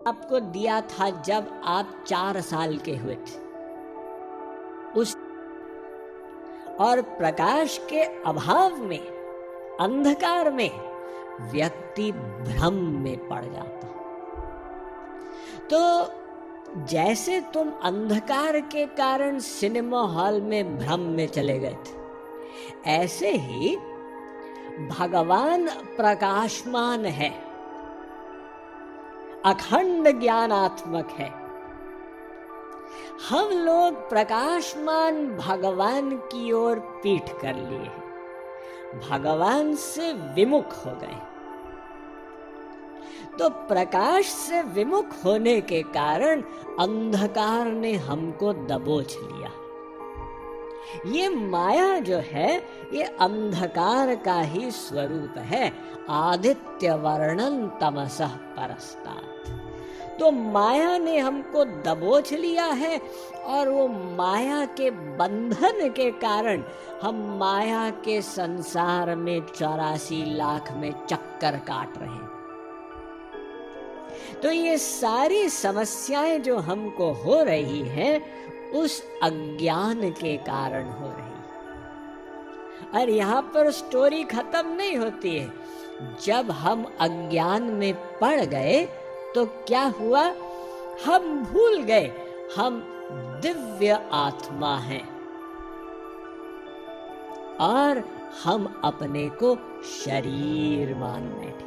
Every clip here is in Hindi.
आपको दिया था जब आप 4 साल के हुए थे। उस और प्रकाश के अभाव में, अंधकार में व्यक्ति भ्रम में पड़ जाता। तो जैसे तुम अंधकार के कारण सिनेमा हॉल में भ्रम में चले गए थे, ऐसे ही भगवान प्रकाशमान है, अखंड ज्ञानात्मक है। हम लोग प्रकाशमान भगवान की ओर पीठ कर लिए हैं, भगवान से विमुख हो गए। तो प्रकाश से विमुख होने के कारण अंधकार ने हमको दबोच लिया। ये माया जो है, ये अंधकार का ही स्वरूप है। आदित्य वर्णन तमसः परस्तात्। तो माया ने हमको दबोच लिया है और वो माया के बंधन के कारण हम माया के संसार में 84 लाख में चक्कर काट रहे हैं। तो ये सारी समस्याएं जो हमको हो रही हैं, उस अज्ञान के कारण हो रही। और यहाँ पर स्टोरी खत्म नहीं होती है। जब हम अज्ञान में पड़ गए तो क्या हुआ? हम भूल गए हम दिव्य आत्मा हैं और हम अपने को शरीर मान बैठे।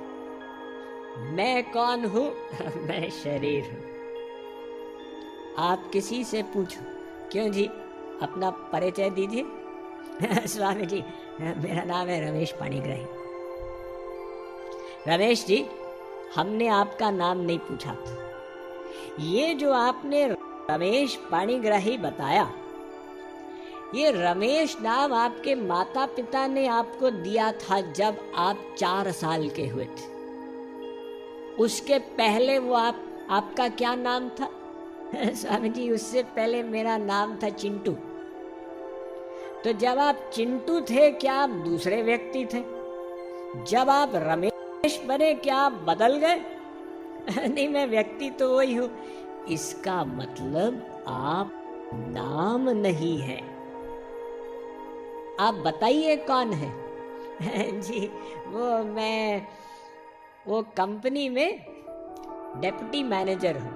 मैं कौन हूं? मैं शरीर हूं। आप किसी से पूछो, क्यों जी अपना परिचय दीजिए। स्वामी जी, मेरा नाम है रमेश पाणिग्राही। रमेश जी, हमने आपका नाम नहीं पूछा था। ये जो आपने रमेश पाणिग्राही बताया, ये रमेश नाम आपके माता पिता ने आपको दिया था जब आप 4 साल के हुए थे। उसके पहले वो आपका क्या नाम था? स्वामी जी, उससे पहले मेरा नाम था चिंटू। तो जब आप चिंटू थे, क्या आप दूसरे व्यक्ति थे? जब आप रमेश बने, क्या आप बदल गए? नहीं, मैं व्यक्ति तो वही हूं। इसका मतलब आप नाम नहीं है। आप बताइए कौन है? जी, मैं वो कंपनी में डेप्यूटी मैनेजर हूं।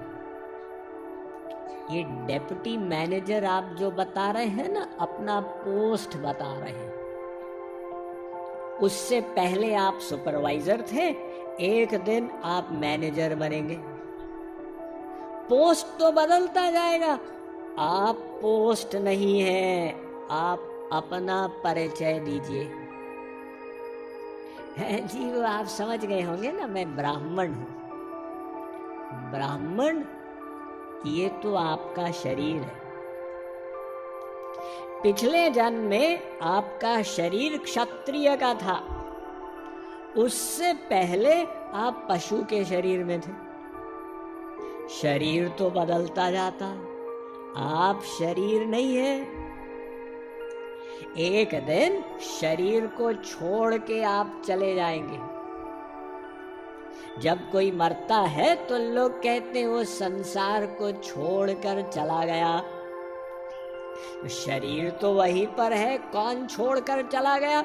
ये डेप्यूटी मैनेजर आप जो बता रहे हैं ना, अपना पोस्ट बता रहे हैं। उससे पहले आप सुपरवाइजर थे, एक दिन आप मैनेजर बनेंगे। पोस्ट तो बदलता जाएगा, आप पोस्ट नहीं है। आप अपना परिचय दीजिए। जी, वो आप समझ गए होंगे ना, मैं ब्राह्मण हूं। ब्राह्मण, ये तो आपका शरीर है। पिछले जन्म में आपका शरीर क्षत्रिय का था। उससे पहले आप पशु के शरीर में थे। शरीर तो बदलता जाता, आप शरीर नहीं है। एक दिन शरीर को छोड़ के आप चले जाएंगे। जब कोई मरता है तो लोग कहते हैं वो संसार को छोड़कर चला गया। शरीर तो वहीं पर है, कौन छोड़कर चला गया?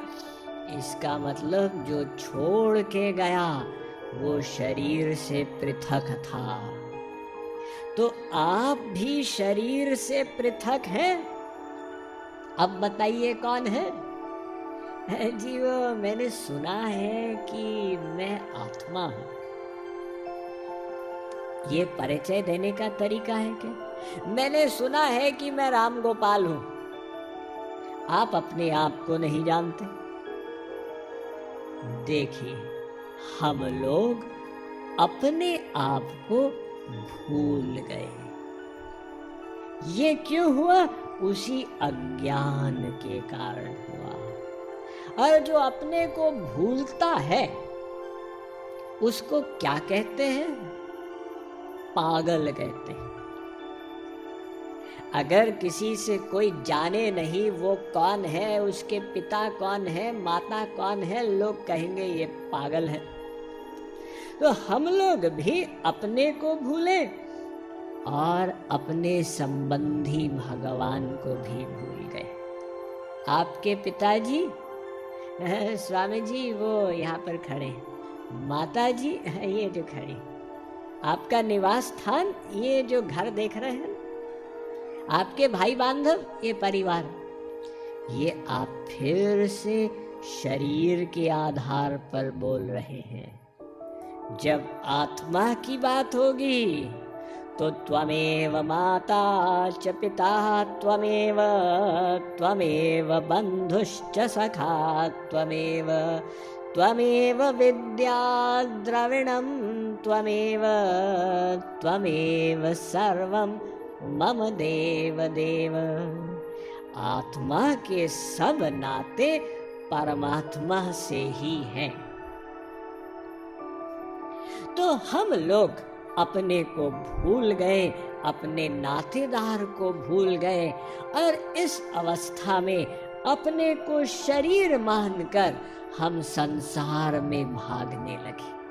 इसका मतलब जो छोड़ के गया वो शरीर से पृथक था। तो आप भी शरीर से पृथक हैं। अब बताइए कौन है? जी, वो मैंने सुना है कि मैं आत्मा हूं। ये परिचय देने का तरीका है क्या? मैंने सुना है कि मैं राम गोपाल हूं। आप अपने आप को नहीं जानते। देखिए, हम लोग अपने आप को भूल गए। ये क्यों हुआ? उसी अज्ञान के कारण हुआ। और जो अपने को भूलता है उसको क्या कहते हैं? पागल कहते हैं। अगर किसी से कोई जाने नहीं वो कौन है, उसके पिता कौन है, माता कौन है, लोग कहेंगे ये पागल है। तो हम लोग भी अपने को भूले और अपने संबंधी भगवान को भी भूल गए। आपके पिताजी स्वामी जी वो यहाँ पर खड़े, माता जी ये जो खड़े, आपका निवास स्थान ये जो घर देख रहे हैं, आपके भाई बांधव ये परिवार, ये आप फिर से शरीर के आधार पर बोल रहे हैं। जब आत्मा की बात होगी तो त्वमेव माता च पिता त्वमेव बंधुश्च सखा त्वमेव विद्या द्रविणं त्वमेव सर्वं मम देव देव। आत्मा के सब नाते परमात्मा से ही हैं। तो हम लोग अपने को भूल गए, अपने नातेदार को भूल गए और इस अवस्था में अपने को शरीर मानकर हम संसार में भागने लगे।